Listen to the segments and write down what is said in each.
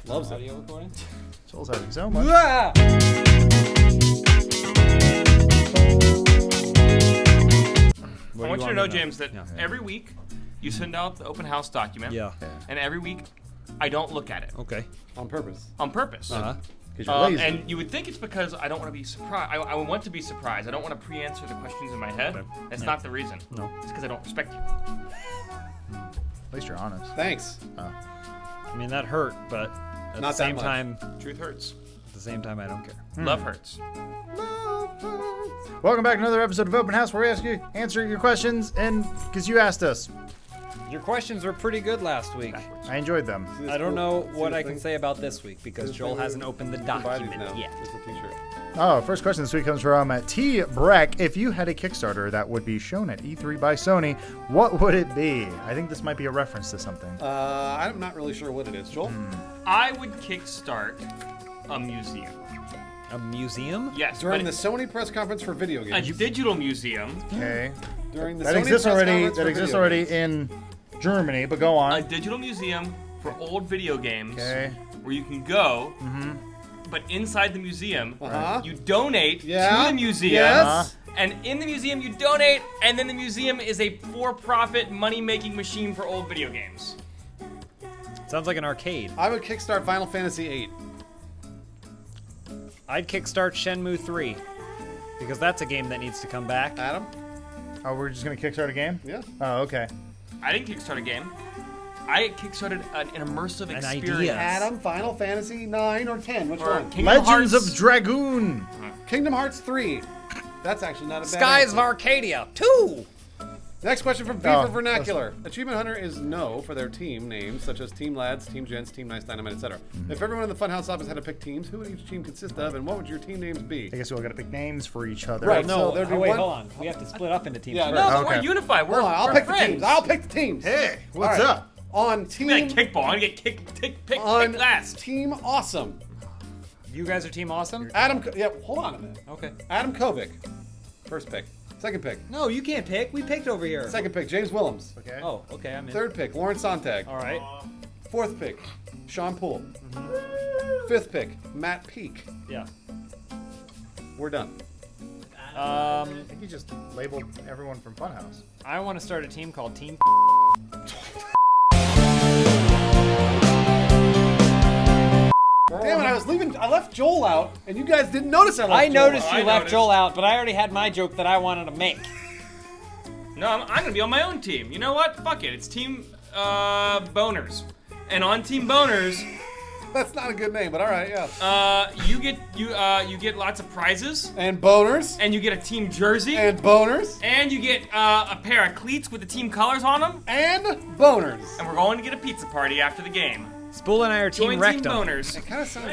Loves audio recording. Joel's having so much. Ah! I want you to know, James, that every week you send out the open house document. Yeah. And every week I don't look at it. Okay. On purpose. On purpose. Uh-huh. Because you're lazy. And you would think it's because I don't want to be surprised. I want to be surprised. I don't want to pre-answer the questions in my head. Okay. That's not the reason. No. It's because I don't respect you. At least you're honest. Thanks. I mean, that hurt, but at Not the same that much. time, Truth hurts. at the same time, I don't care. Love hurts. Welcome back to another episode of Open House, where we answer your questions, and because you asked us, Your questions were pretty good last week. I enjoyed them. I don't know what I can say about this week because Joel hasn't opened the Buy these document now. yet. It's a t-shirt. Oh, first question this week comes from T. Breck. If you had a Kickstarter that would be shown at E3 by Sony, what would it be? I think this might be a reference to something. I'm not really sure what it is. Joel? I would kickstart a museum. A museum? Yes. During but the Sony press conference for video a games. digital museum. Okay. During the That Sony exists press already. conference That for exists video already games. in Germany. But go A on. digital museum for old video games. Okay. Where you can go. But inside the museum, Uh-huh. you donate Yeah. to the museum. Yes. And in the museum, you donate, and then the museum is a for-profit money-making machine for old video games. Sounds like an arcade. I would kickstart Final Fantasy VIII. I'd kickstart Shenmue 3 because that's a game that needs to come back. Adam? Oh, we're just gonna kickstart a game? Yeah. Oh, okay. I didn't kickstart a game. I kickstarted an immersive An experience. idea. Adam, Final Fantasy 9 or 10? Which Or one? Kingdom Legends Hearts. of Dragoon. Kingdom Hearts 3. That's actually not a bad Skies answer. of Arcadia 2! Next question from FIFA Oh, Vernacular. Achievement Hunter is no for their team names, such as Team Lads, Team Gents, Team Nice Dynamite, etc. If everyone in the Funhouse office had to pick teams, who would each team consist of, and what would your team names be? I guess we all gotta pick names for each other. Right. No, So there'd be wait, one- hold on. We have to split up into teams Yeah, first. No, but Okay. we're unified. We're, Hold on, I'll we're pick friends. the teams. I'll pick the teams. Hey, what's All right. up? On I'm team... gonna kickball. I'm gonna get pick last. Team Awesome. You guys are Team Awesome? Adam... Yeah, hold on a minute. Okay. Adam Kovic. First pick. Second pick. No, you can't pick. We picked over here. Second pick, James Willems. Okay. Oh, okay, I'm in. Third pick, Lawrence Sontag. All right. Fourth pick, Sean Poole. Fifth pick, Matt Peak. Yeah. We're done. I think you just labeled everyone from Funhouse. I want to start a team called Team. Damn it, I left Joel out, and you guys didn't notice I left I Joel noticed out. you I left noticed. Joel out, but I already had my joke that I wanted to make. No, I'm gonna be on my own team. You know what? Fuck it. It's Team Boners. And on Team Boners, That's not a good name, but all right, yeah. you get lots of prizes, And boners. and you get a team jersey, And boners. and you get a pair of cleats with the team colors on them. And boners. And we're going to get a pizza party after the game. Spool and I are Team Join Team Rectum. Boners. It kind of sounds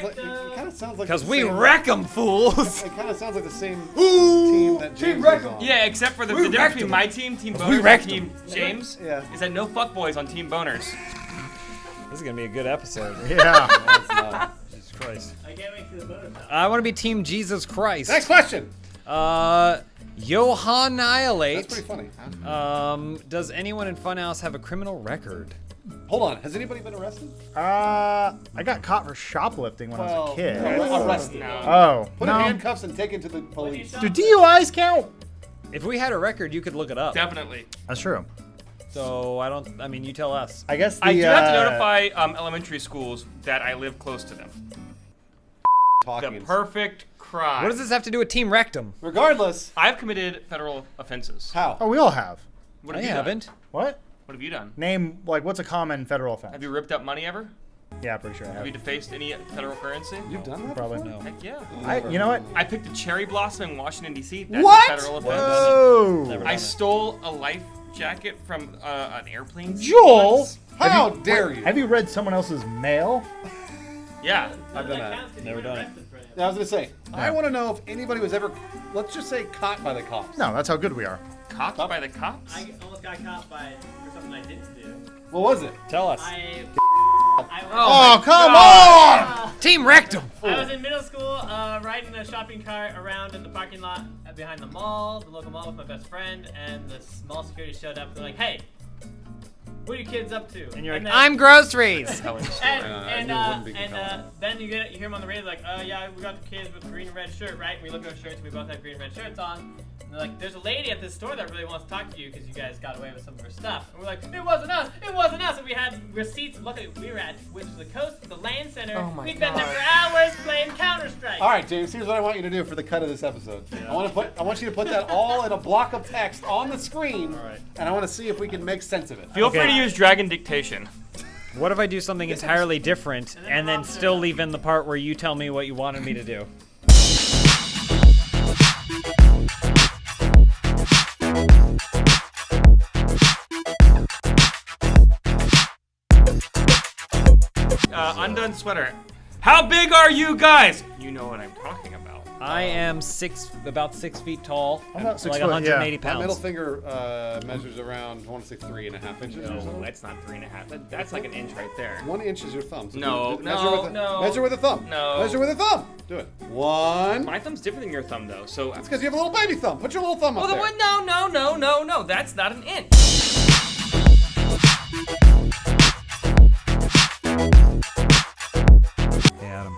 like Because the we same- wreck 'em, fools! It kind of sounds like the same team that James was on. Yeah, except for the difference wrecked between them. my team, Team We Boners, and wrecked Team James, Yeah. is that no fuckboys on Team Boners. This is gonna be a good episode. Yeah. That's not. Jesus Christ. I can't wait to the bonus now. I want to be Team Jesus Christ. Next question. Johan Annihilate. That's pretty funny. Does anyone in Funhouse have a criminal record? Hold on. Has anybody been arrested? I got caught for shoplifting when I was a kid. Arrested. Oh. Put no. in handcuffs and taken to the police. Do DUIs count? If we had a record, you could look it up. Definitely. That's true. So I mean, you tell us. I guess the, I do have to notify elementary schools that I live close to them. The Talking. perfect crime. What does this have to do with Team Rectum? Regardless, I've committed federal offenses. how? Oh, we all have. What I have you haven't. done? What? What have you done? Name, like, what's a common federal offense? Have you ripped up money ever? Yeah, pretty sure I Have have. you defaced any federal currency? You've done that? Probably before? no. Heck yeah. You know what? I picked a cherry blossom in Washington, D.C. That's What? a federal offense. Whoa! Never I done it. stole a life jacket from an airplane. Joel! once. How dare you? Have you read someone else's mail? Yeah. I've done that. Never done it. I was gonna say, I want to know if anybody was ever, let's just say, caught by the cops. No, that's how good we are. Copped by the cops? I almost got caught for something I didn't do. What was it? Tell us. I Oh, my come God. on! Team Rectum. I was in middle school, riding a shopping cart around in the parking lot behind the mall, the local mall, with my best friend, and the mall security showed up. They're like, "Hey, what are you kids up to? And you're like, then, I'm groceries. and I knew it wouldn't be compelling. then you hear him on the radio like, yeah, we got the kids with the green and red shirt, right? We look at our shirts, we both have green and red shirts on. And they're like, there's a lady at this store that really wants to talk to you because you guys got away with some of her stuff. And we're like, it wasn't us. And we had receipts. Luckily, we were at which was the coast, the land center. Oh my We'd been there for hours playing Counter-Strike. All right, James. Here's what I want you to do for the cut of this episode. I want you to put that all in a block of text on the screen, and I want to see if we can make sense of it. Feel free to use dragon dictation. What if I do something entirely different and then still leave in the part where you tell me what you wanted me to do? Undone sweater. How big are you guys? You know what I'm talking about. I am about 6 feet tall. I'm about 6 like foot, 180 yeah. My pounds. middle finger measures around, I want to say 3.5 inches or No, so. that's not 3.5. That's like an inch right there. 1 inch is your thumb. So No, measure with a thumb. No. Measure with a thumb. Do it. 1. My thumb's different than your thumb, though. So. It's because you have a little baby thumb. Put your little thumb up Well, there. no. That's not an inch. Hey, Adam.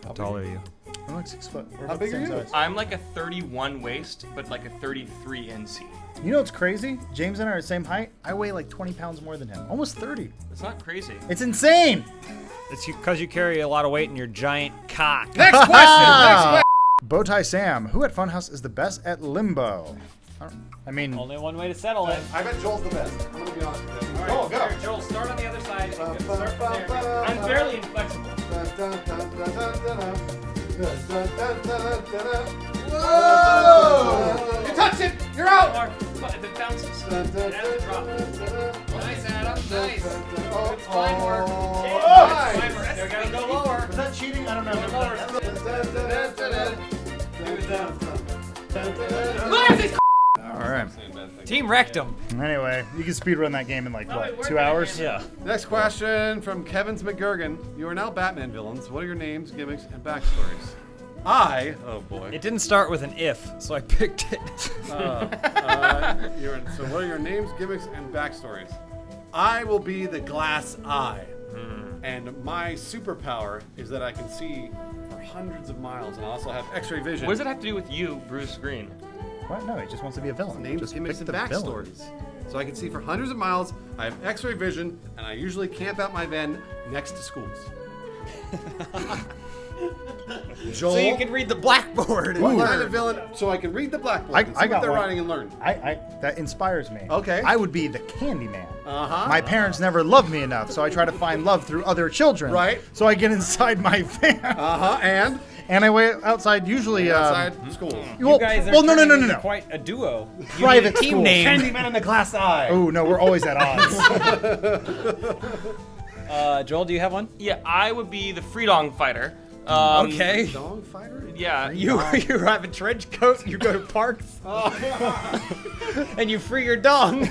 How tall are you? I'm like 6 foot. We're How about the big are same you? size. I'm like a 31 waist, but like a 33 NC. You know what's crazy? James and I are the same height. I weigh like 20 pounds more than him. Almost 30. It's not crazy. It's insane. It's because you carry a lot of weight in your giant cock. Next question. Next question. Bowtie Sam, who at Funhaus is the best at limbo? I mean, Only one way to settle it. I bet Joel's the best. I'm going to be honest with you. All Joel, right, go. Joel, start on the other side. And start from there. I'm fairly inflexible. Whoa! You touched it! You're out! If it bounces, it has to drop. Nice, Adam. Nice. Oh, Good spine work. nice. Spine work. There, gotta go lower. is that cheating? I don't know. Look at this. All right. Team Rectum. Anyway, you can speedrun that game in like, Oh, what, it worked 2 hours? Yeah. Next question from Kevin's McGurgan. You are now Batman villains. What are your names, gimmicks, and backstories? Oh boy. It didn't start with an if, so I picked it. So what are your names, gimmicks, and backstories? I will be the glass eye. And my superpower is that I can see for hundreds of miles, and I also have X-ray vision. What does it have to do with you, Bruce Green? What? No, he just wants to be a villain. Names, just gimmicks, pick and the villain. backstories. So I can see for hundreds of miles. I have X-ray vision, and I usually camp out my van next to schools. Joel, So you can read the blackboard. what kind of villain? So I can read the blackboard and see what they're one. writing and learn. That inspires me. Okay. I would be the candy man. Uh-huh. My parents never loved me enough, so I try to find love through other children. Right. So I get inside my van. And And I wait outside usually. outside schools. Well, You guys are well, no. turning into quite a duo. You Private need a team schools. name. Candyman and the glass eye. Oh no, we're always at odds. Joel, do you have one? Yeah, I would be the Freedong fighter. Okay. Dog fighter? Yeah. You have a trench coat and you go to parks and you free your dong.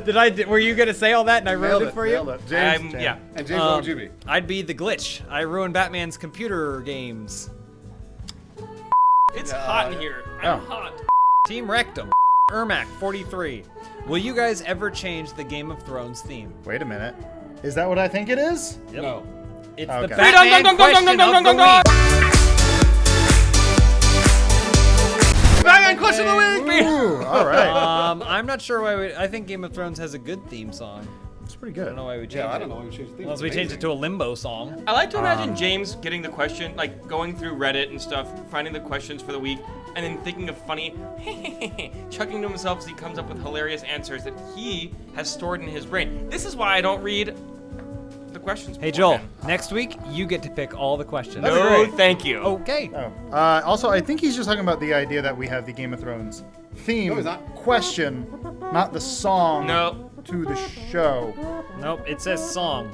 Were you gonna say all that and I ruined it for you? Nailed it. James, Yeah. And James, what would you be? I'd be the glitch. I ruin Batman's computer games. It's hot in here. I'm hot. Team Rectum. Ermac 43. Will you guys ever change the Game of Thrones theme? Wait a minute. Is that what I think it is? Yep. No. It's Okay. the Batman question of the week. Batman question of the week! Ooh, all right. I'm not sure why I think Game of Thrones has a good theme song. It's pretty I good. don't know why we changed Yeah, I it. don't know why we changed the theme. Unless we changed it to a limbo song. I like to imagine James getting the question, like going through Reddit and stuff, finding the questions for the week, and then thinking of funny, chuckling to himself as he comes up with hilarious answers that he has stored in his brain. This is why I don't read the questions. Hey Joel, beforehand. next week you get to pick all the questions. No, thank you. Okay. Oh. Also, I think he's just talking about the idea that we have the Game of Thrones theme No, he's not. question, not the song No, to the show. Nope, it says song.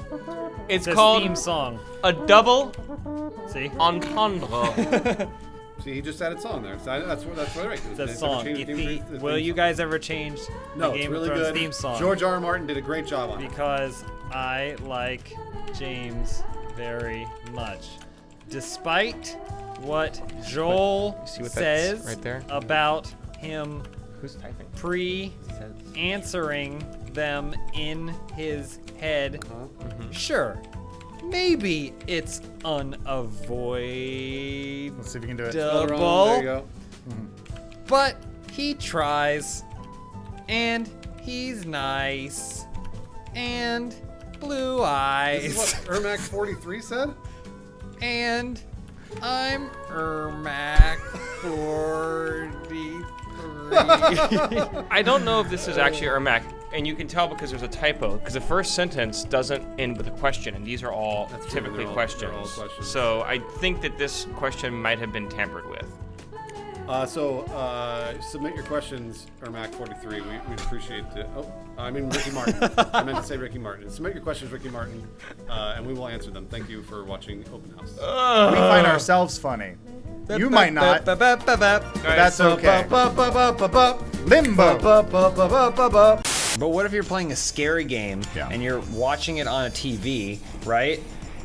it's It says called theme song. a double See? entendre. See, he just added song there. So that's what I It says song. Will you guys ever change No, the it's Game really of Thrones good. theme song? George R. R. Martin did a great job on it. Because I like James very much. Despite what Joel see what that's says right there? about him Who's typing? pre-answering them in his head. Sure, maybe it's unavoidable. Let's see if we can do it. Spell it wrong. There you go. But he tries, and he's nice, and blue eyes. This is what Ermac 43 said? And I'm Ermac 43. I don't know if this is actually Ermac, and you can tell because there's a typo. Because the first sentence doesn't end with a question, and these are all That's true, typically they're all questions. questions. So I think that this question might have been tampered with. Submit your questions, Ermac 43. We'd appreciate it. Oh, I mean Ricky Martin. I meant to say Ricky Martin. Submit your questions, Ricky Martin, and we will answer them. Thank you for watching Open House. We find ourselves funny. You might not, but that's okay. Limbo. But what if you're playing a scary game and you're watching it on a TV, right?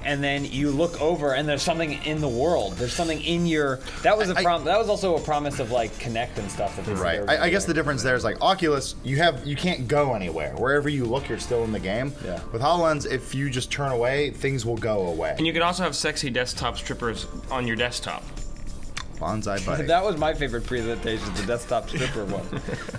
And then you look over and there's something in the world. There's something in your. That was that was also a promise of like Connect and stuff. That Right. I guess the difference there is like Oculus, you can't go anywhere. Wherever you look, you're still in the game. Yeah. With HoloLens, if you just turn away, things will go away. And you can also have sexy desktop strippers on your desktop. Bonsai buddy. That was my favorite presentation, the desktop stripper one.